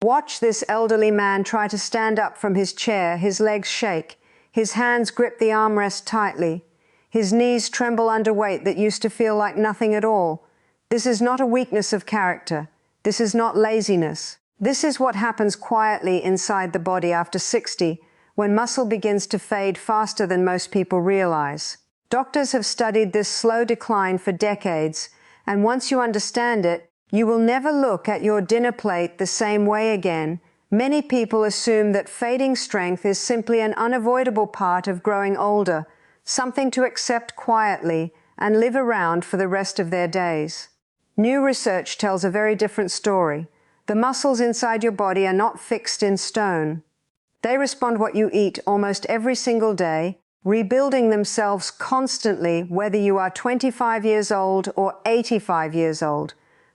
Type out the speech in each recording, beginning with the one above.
Watch this elderly man try to stand up from his chair, his legs shake, his hands grip the armrest tightly, his knees tremble under weight that used to feel like nothing at all. This is not a weakness of character. This is not laziness. This is what happens quietly inside the body after 60, when muscle begins to fade faster than most people realize. Doctors have studied this slow decline for decades, and once you understand it, you will never look at your dinner plate the same way again. Many people assume that fading strength is simply an unavoidable part of growing older, something to accept quietly and live around for the rest of their days. New research tells a very different story. The muscles inside your body are not fixed in stone. They respond to what you eat almost every single day, rebuilding themselves constantly, whether you are 25 years old or 85 years old.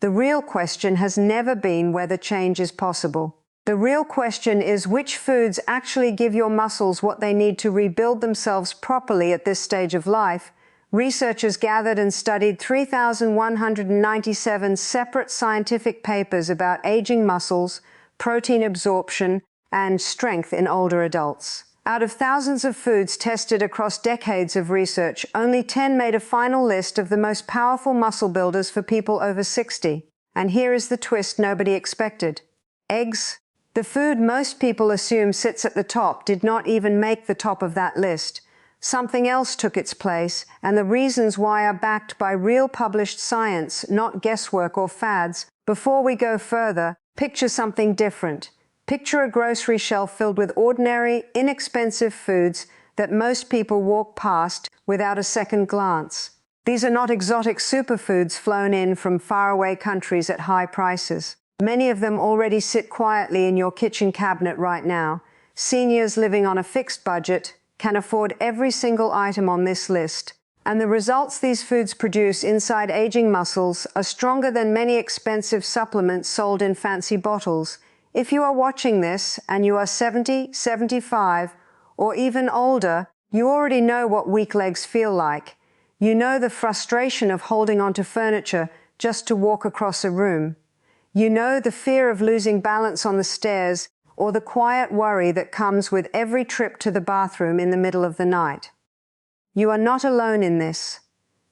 The real question has never been whether change is possible. The real question is which foods actually give your muscles what they need to rebuild themselves properly at this stage of life. Researchers gathered and studied 3,197 separate scientific papers about aging muscles, protein absorption, and strength in older adults. Out of thousands of foods tested across decades of research, only 10 made a final list of the most powerful muscle builders for people over 60. And here is the twist nobody expected. Eggs. The food most people assume sits at the top did not even make the top of that list. Something else took its place, and the reasons why are backed by real published science, not guesswork or fads. Before we go further, picture something different. Picture a grocery shelf filled with ordinary, inexpensive foods that most people walk past without a second glance. These are not exotic superfoods flown in from faraway countries at high prices. Many of them already sit quietly in your kitchen cabinet right now. Seniors living on a fixed budget can afford every single item on this list. And the results these foods produce inside aging muscles are stronger than many expensive supplements sold in fancy bottles. If you are watching this and you are 70, 75, or even older, you already know what weak legs feel like. You know the frustration of holding onto furniture just to walk across a room. You know the fear of losing balance on the stairs or the quiet worry that comes with every trip to the bathroom in the middle of the night. You are not alone in this.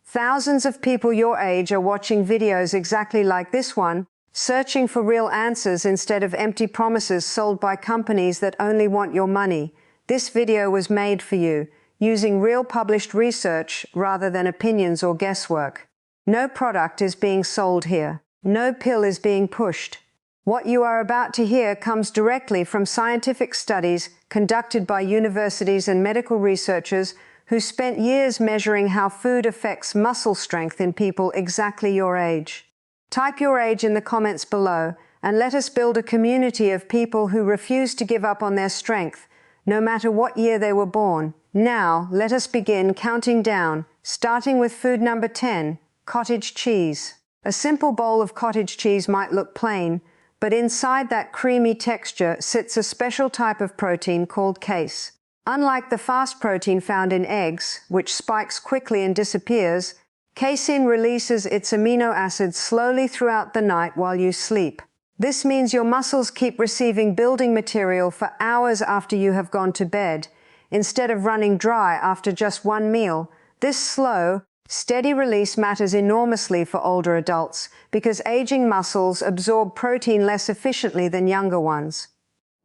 Thousands of people your age are watching videos exactly like this one, searching for real answers instead of empty promises sold by companies that only want your money. This video was made for you, using real published research rather than opinions or guesswork. No product is being sold here. No pill is being pushed. What you are about to hear comes directly from scientific studies conducted by universities and medical researchers who spent years measuring how food affects muscle strength in people exactly your age. Type your age in the comments below and let us build a community of people who refuse to give up on their strength, no matter what year they were born. Now, let us begin counting down, starting with food number 10, cottage cheese. A simple bowl of cottage cheese might look plain, but inside that creamy texture sits a special type of protein called casein. Unlike the fast protein found in eggs, which spikes quickly and disappears, casein releases its amino acids slowly throughout the night while you sleep. This means your muscles keep receiving building material for hours after you have gone to bed, instead of running dry after just one meal. This slow, steady release matters enormously for older adults because aging muscles absorb protein less efficiently than younger ones.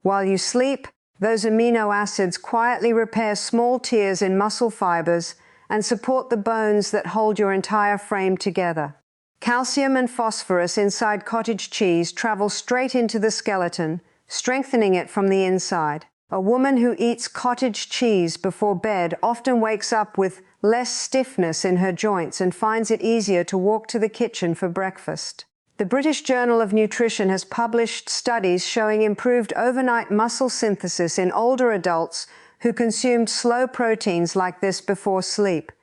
While you sleep, those amino acids quietly repair small tears in muscle fibers and support the bones that hold your entire frame together. Calcium and phosphorus inside cottage cheese travel straight into the skeleton, strengthening it from the inside. A woman who eats cottage cheese before bed often wakes up with less stiffness in her joints and finds it easier to walk to the kitchen for breakfast. The British Journal of Nutrition has published studies showing improved overnight muscle synthesis in older adults who consumed slow proteins like this before sleep.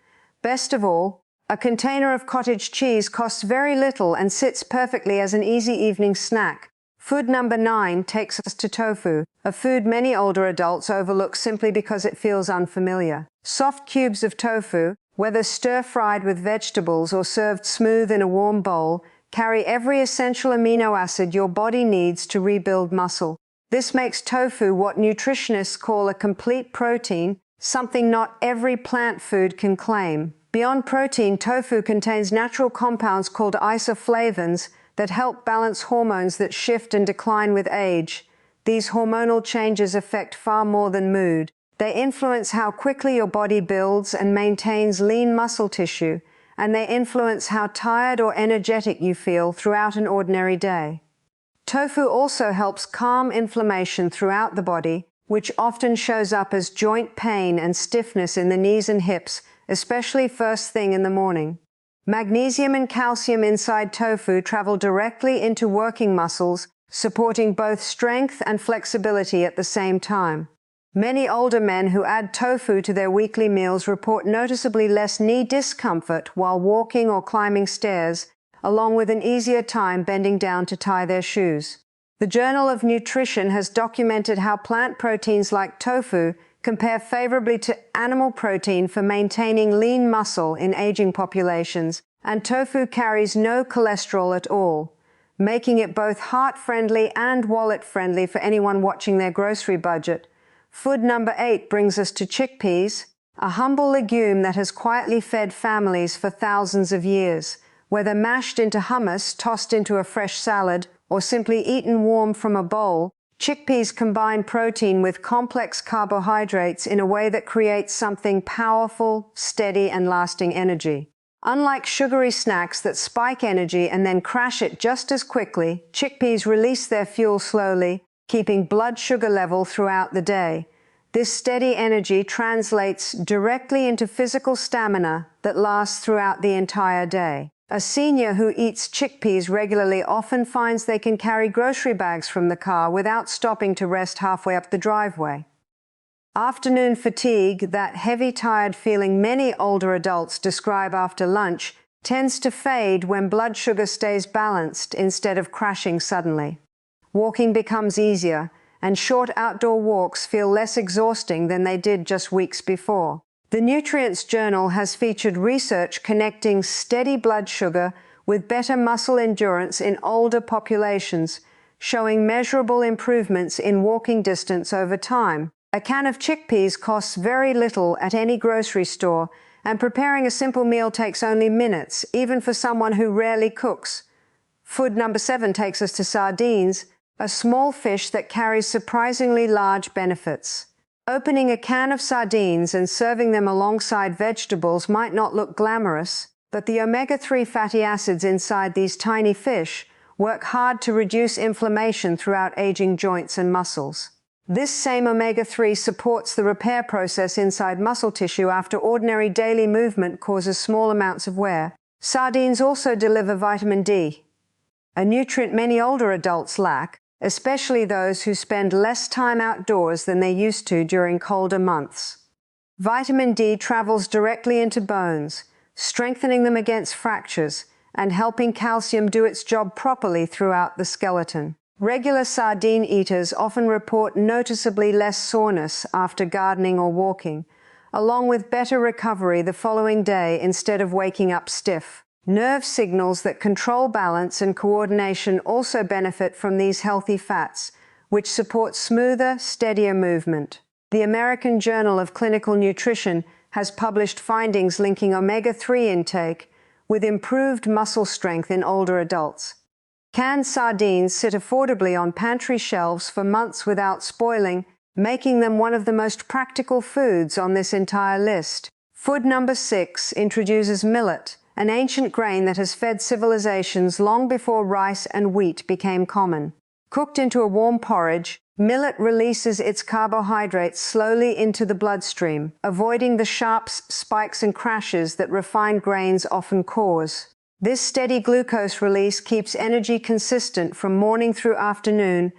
Best of all, a container of cottage cheese costs very little and sits perfectly as an easy evening snack. Food number 9 takes us to tofu, a food many older adults overlook simply because it feels unfamiliar. Soft cubes of tofu, whether stir-fried with vegetables or served smooth in a warm bowl, carry every essential amino acid your body needs to rebuild muscle. This makes tofu what nutritionists call a complete protein, something not every plant food can claim. Beyond protein, tofu contains natural compounds called isoflavones that help balance hormones that shift and decline with age. These hormonal changes affect far more than mood. They influence how quickly your body builds and maintains lean muscle tissue, and they influence how tired or energetic you feel throughout an ordinary day. Tofu also helps calm inflammation throughout the body, which often shows up as joint pain and stiffness in the knees and hips, especially first thing in the morning. Magnesium and calcium inside tofu travel directly into working muscles, supporting both strength and flexibility at the same time. Many older men who add tofu to their weekly meals report noticeably less knee discomfort while walking or climbing stairs, along with an easier time bending down to tie their shoes. The Journal of Nutrition has documented how plant proteins like tofu compare favorably to animal protein for maintaining lean muscle in aging populations, and tofu carries no cholesterol at all, making it both heart-friendly and wallet-friendly for anyone watching their grocery budget. Food number 8 brings us to chickpeas, a humble legume that has quietly fed families for thousands of years. Whether mashed into hummus, tossed into a fresh salad, or simply eaten warm from a bowl, chickpeas combine protein with complex carbohydrates in a way that creates something powerful, steady, and lasting energy. Unlike sugary snacks that spike energy and then crash it just as quickly, chickpeas release their fuel slowly, keeping blood sugar level throughout the day. This steady energy translates directly into physical stamina that lasts throughout the entire day. A senior who eats chickpeas regularly often finds they can carry grocery bags from the car without stopping to rest halfway up the driveway. Afternoon fatigue, that heavy, tired feeling many older adults describe after lunch, tends to fade when blood sugar stays balanced instead of crashing suddenly. Walking becomes easier, and short outdoor walks feel less exhausting than they did just weeks before. The Nutrients Journal has featured research connecting steady blood sugar with better muscle endurance in older populations, showing measurable improvements in walking distance over time. A can of chickpeas costs very little at any grocery store, and preparing a simple meal takes only minutes, even for someone who rarely cooks. Food number 7 takes us to sardines, a small fish that carries surprisingly large benefits. Opening a can of sardines and serving them alongside vegetables might not look glamorous, but the omega-3 fatty acids inside these tiny fish work hard to reduce inflammation throughout aging joints and muscles. This same omega-3 supports the repair process inside muscle tissue after ordinary daily movement causes small amounts of wear. Sardines also deliver vitamin D, a nutrient many older adults lack, especially those who spend less time outdoors than they used to during colder months. Vitamin D travels directly into bones, strengthening them against fractures and helping calcium do its job properly throughout the skeleton. Regular sardine eaters often report noticeably less soreness after gardening or walking, along with better recovery the following day instead of waking up stiff. Nerve signals that control balance and coordination also benefit from these healthy fats, which support smoother, steadier movement. The American Journal of Clinical Nutrition has published findings linking omega-3 intake with improved muscle strength in older adults. Canned sardines sit affordably on pantry shelves for months without spoiling, making them one of the most practical foods on this entire list. Food number 6 introduces millet, an ancient grain that has fed civilizations long before rice and wheat became common. Cooked into a warm porridge, millet releases its carbohydrates slowly into the bloodstream, avoiding the sharp spikes and crashes that refined grains often cause. This steady glucose release keeps energy consistent from morning through afternoon,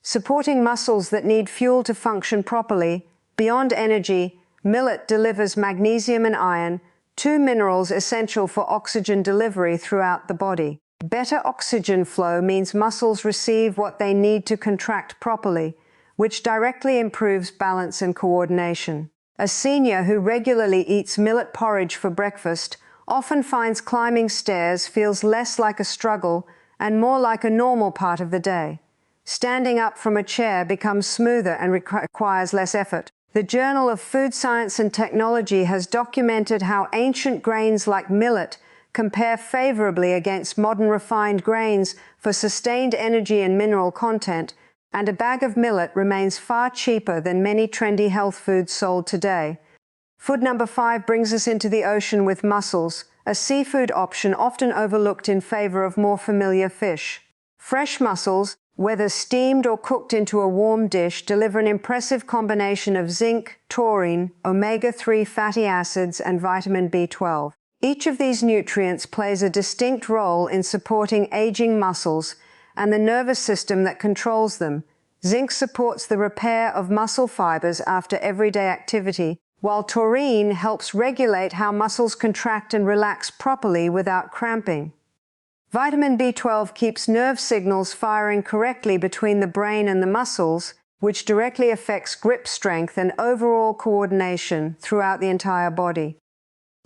supporting muscles that need fuel to function properly. Beyond energy, millet delivers magnesium and iron, 2 minerals essential for oxygen delivery throughout the body. Better oxygen flow means muscles receive what they need to contract properly, which directly improves balance and coordination. A senior who regularly eats millet porridge for breakfast often finds climbing stairs feels less like a struggle and more like a normal part of the day. Standing up from a chair becomes smoother and requires less effort. The Journal of Food Science and Technology has documented how ancient grains like millet compare favorably against modern refined grains for sustained energy and mineral content, and a bag of millet remains far cheaper than many trendy health foods sold today. Food number 5 brings us into the ocean with mussels, a seafood option often overlooked in favor of more familiar fish. Fresh mussels, whether steamed or cooked into a warm dish, deliver an impressive combination of zinc, taurine, omega-3 fatty acids, and vitamin B12. Each of these nutrients plays a distinct role in supporting aging muscles and the nervous system that controls them. Zinc supports the repair of muscle fibers after everyday activity, while taurine helps regulate how muscles contract and relax properly without cramping. Vitamin B12 keeps nerve signals firing correctly between the brain and the muscles, which directly affects grip strength and overall coordination throughout the entire body.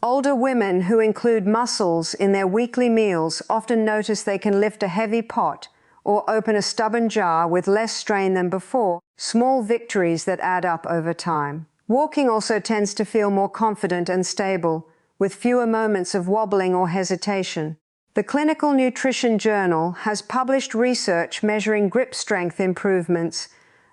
Older women who include mussels in their weekly meals often notice they can lift a heavy pot or open a stubborn jar with less strain than before, small victories that add up over time. Walking also tends to feel more confident and stable, with fewer moments of wobbling or hesitation. The Clinical Nutrition Journal has published research measuring grip strength improvements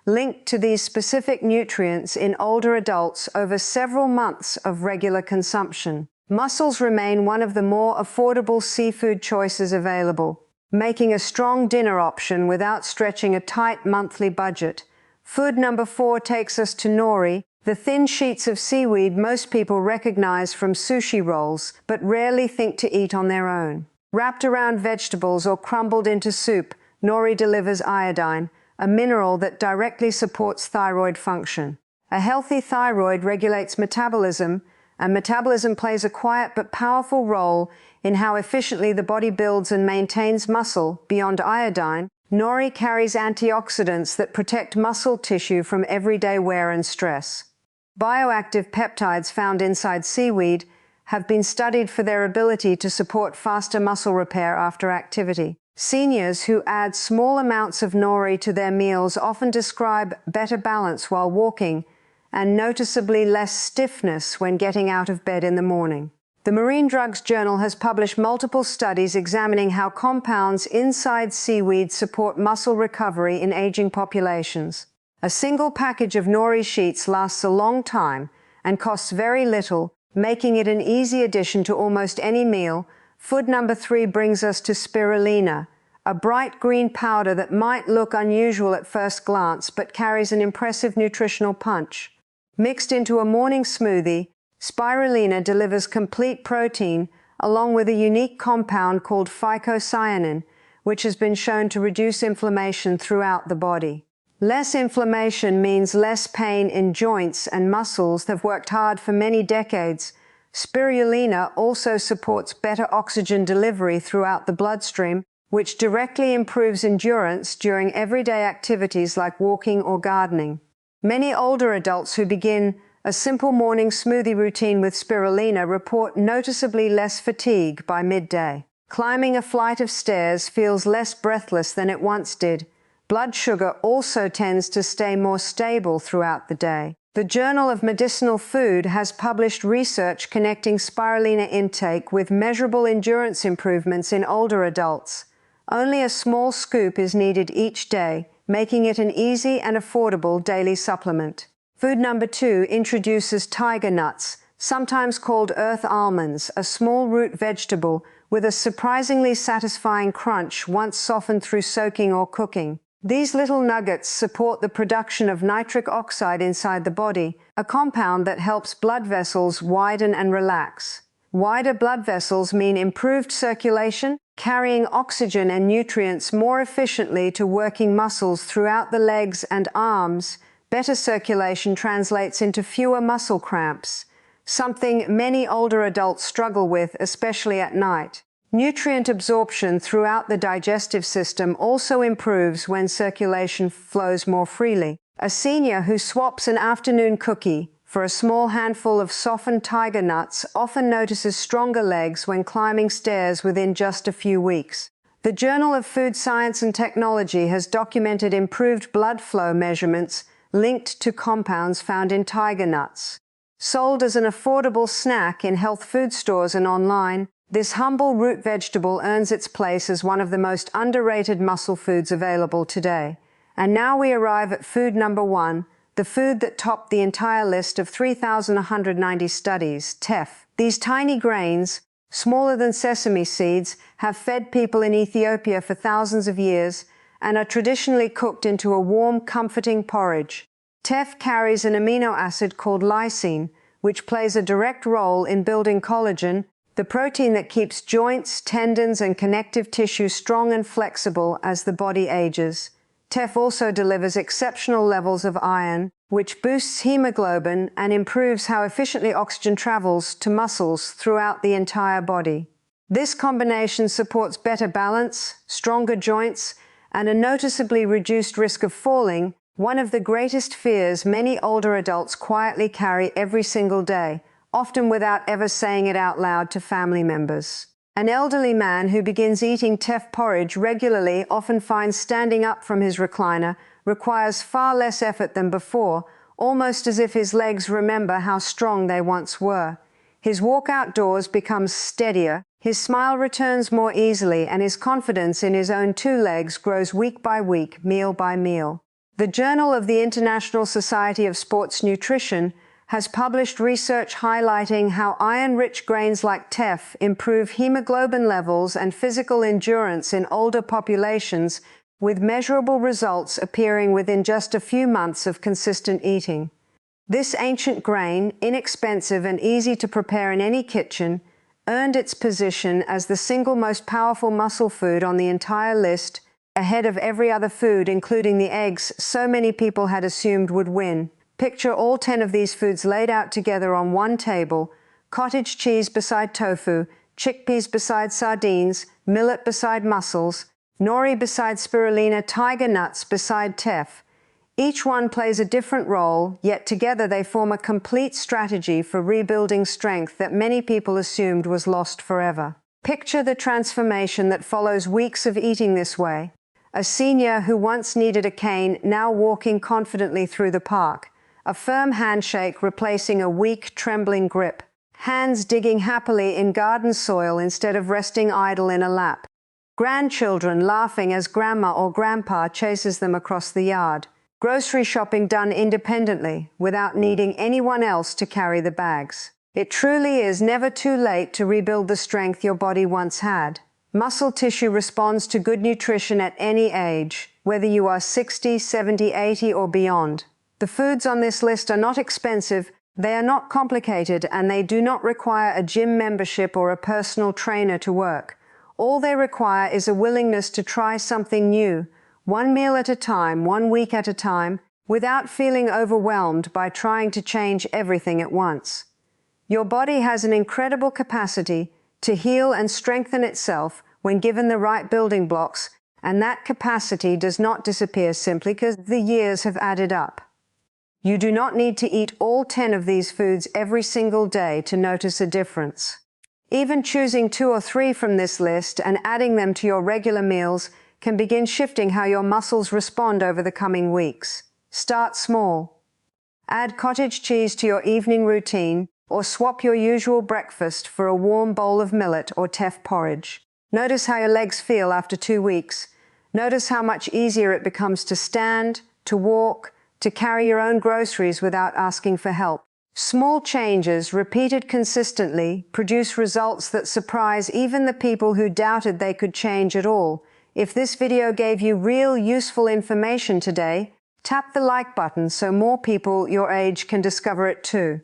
linked to these specific nutrients in older adults over several months of regular consumption. Mussels remain one of the more affordable seafood choices available, making a strong dinner option without stretching a tight monthly budget. Food number 4 takes us to nori, the thin sheets of seaweed most people recognize from sushi rolls, but rarely think to eat on their own. Wrapped around vegetables or crumbled into soup, nori delivers iodine, a mineral that directly supports thyroid function. A healthy thyroid regulates metabolism, and metabolism plays a quiet but powerful role in how efficiently the body builds and maintains muscle. Beyond iodine, nori carries antioxidants that protect muscle tissue from everyday wear and stress. Bioactive peptides found inside seaweed have been studied for their ability to support faster muscle repair after activity. Seniors who add small amounts of nori to their meals often describe better balance while walking and noticeably less stiffness when getting out of bed in the morning. The Marine Drugs Journal has published multiple studies examining how compounds inside seaweed support muscle recovery in aging populations. A single package of nori sheets lasts a long time and costs very little, making it an easy addition to almost any meal. Food number 3 brings us to spirulina, a bright green powder that might look unusual at first glance but carries an impressive nutritional punch. Mixed into a morning smoothie, spirulina delivers complete protein along with a unique compound called phycocyanin, which has been shown to reduce inflammation throughout the body. Less inflammation means less pain in joints and muscles that have worked hard for many decades. Spirulina also supports better oxygen delivery throughout the bloodstream, which directly improves endurance during everyday activities like walking or gardening. Many older adults who begin a simple morning smoothie routine with spirulina report noticeably less fatigue by midday. Climbing a flight of stairs feels less breathless than it once did. Blood sugar also tends to stay more stable throughout the day. The Journal of Medicinal Food has published research connecting spirulina intake with measurable endurance improvements in older adults. Only a small scoop is needed each day, making it an easy and affordable daily supplement. Food number 2 introduces tiger nuts, sometimes called earth almonds, a small root vegetable with a surprisingly satisfying crunch once softened through soaking or cooking. These little nuggets support the production of nitric oxide inside the body, a compound that helps blood vessels widen and relax. Wider blood vessels mean improved circulation, carrying oxygen and nutrients more efficiently to working muscles throughout the legs and arms. Better circulation translates into fewer muscle cramps, something many older adults struggle with, especially at night. Nutrient absorption throughout the digestive system also improves when circulation flows more freely. A senior who swaps an afternoon cookie for a small handful of softened tiger nuts often notices stronger legs when climbing stairs within just a few weeks. The Journal of Food Science and Technology has documented improved blood flow measurements linked to compounds found in tiger nuts. Sold as an affordable snack in health food stores and online, this humble root vegetable earns its place as one of the most underrated muscle foods available today. And now we arrive at food number 1, the food that topped the entire list of 3,190 studies, teff. These tiny grains, smaller than sesame seeds, have fed people in Ethiopia for thousands of years and are traditionally cooked into a warm, comforting porridge. Teff carries an amino acid called lysine, which plays a direct role in building collagen, the protein that keeps joints, tendons, and connective tissue strong and flexible as the body ages. Teff also delivers exceptional levels of iron, which boosts hemoglobin and improves how efficiently oxygen travels to muscles throughout the entire body. This combination supports better balance, stronger joints, and a noticeably reduced risk of falling, one of the greatest fears many older adults quietly carry every single day, often without ever saying it out loud to family members. An elderly man who begins eating teff porridge regularly often finds standing up from his recliner requires far less effort than before, almost as if his legs remember how strong they once were. His walk outdoors becomes steadier, his smile returns more easily, and his confidence in his own 2 legs grows week by week, meal by meal. The Journal of the International Society of Sports Nutrition has published research highlighting how iron-rich grains like teff improve hemoglobin levels and physical endurance in older populations, with measurable results appearing within just a few months of consistent eating. This ancient grain, inexpensive and easy to prepare in any kitchen, earned its position as the single most powerful muscle food on the entire list, ahead of every other food, including the eggs so many people had assumed would win. Picture all 10 of these foods laid out together on one table: cottage cheese beside tofu, chickpeas beside sardines, millet beside mussels, nori beside spirulina, tiger nuts beside teff. Each one plays a different role, yet together they form a complete strategy for rebuilding strength that many people assumed was lost forever. Picture the transformation that follows weeks of eating this way. A senior who once needed a cane now walking confidently through the park. A firm handshake replacing a weak, trembling grip. Hands digging happily in garden soil instead of resting idle in a lap. Grandchildren laughing as grandma or grandpa chases them across the yard. Grocery shopping done independently, without needing anyone else to carry the bags. It truly is never too late to rebuild the strength your body once had. Muscle tissue responds to good nutrition at any age, whether you are 60, 70, 80, or beyond. The foods on this list are not expensive, they are not complicated, and they do not require a gym membership or a personal trainer to work. All they require is a willingness to try something new, one meal at a time, 1 week at a time, without feeling overwhelmed by trying to change everything at once. Your body has an incredible capacity to heal and strengthen itself when given the right building blocks, and that capacity does not disappear simply because the years have added up. You do not need to eat all 10 of these foods every single day to notice a difference. Even choosing 2 or 3 from this list and adding them to your regular meals can begin shifting how your muscles respond over the coming weeks. Start small. Add cottage cheese to your evening routine, or swap your usual breakfast for a warm bowl of millet or teff porridge. Notice how your legs feel after 2 weeks. Notice how much easier it becomes to stand, to walk, to carry your own groceries without asking for help. Small changes, repeated consistently, produce results that surprise even the people who doubted they could change at all. If this video gave you real useful information today, tap the like button so more people your age can discover it too.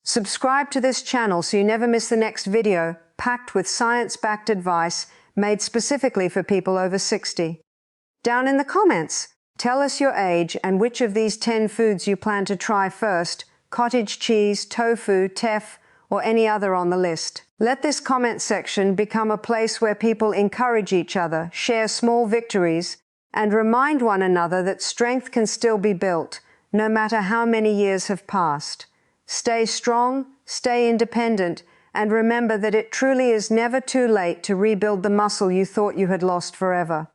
Subscribe to this channel so you never miss the next video, packed with science-backed advice made specifically for people over 60. Down in the comments, tell us your age and which of these 10 foods you plan to try first: cottage cheese, tofu, teff, or any other on the list. Let this comment section become a place where people encourage each other, share small victories, and remind one another that strength can still be built, no matter how many years have passed. Stay strong, stay independent, and remember that it truly is never too late to rebuild the muscle you thought you had lost forever.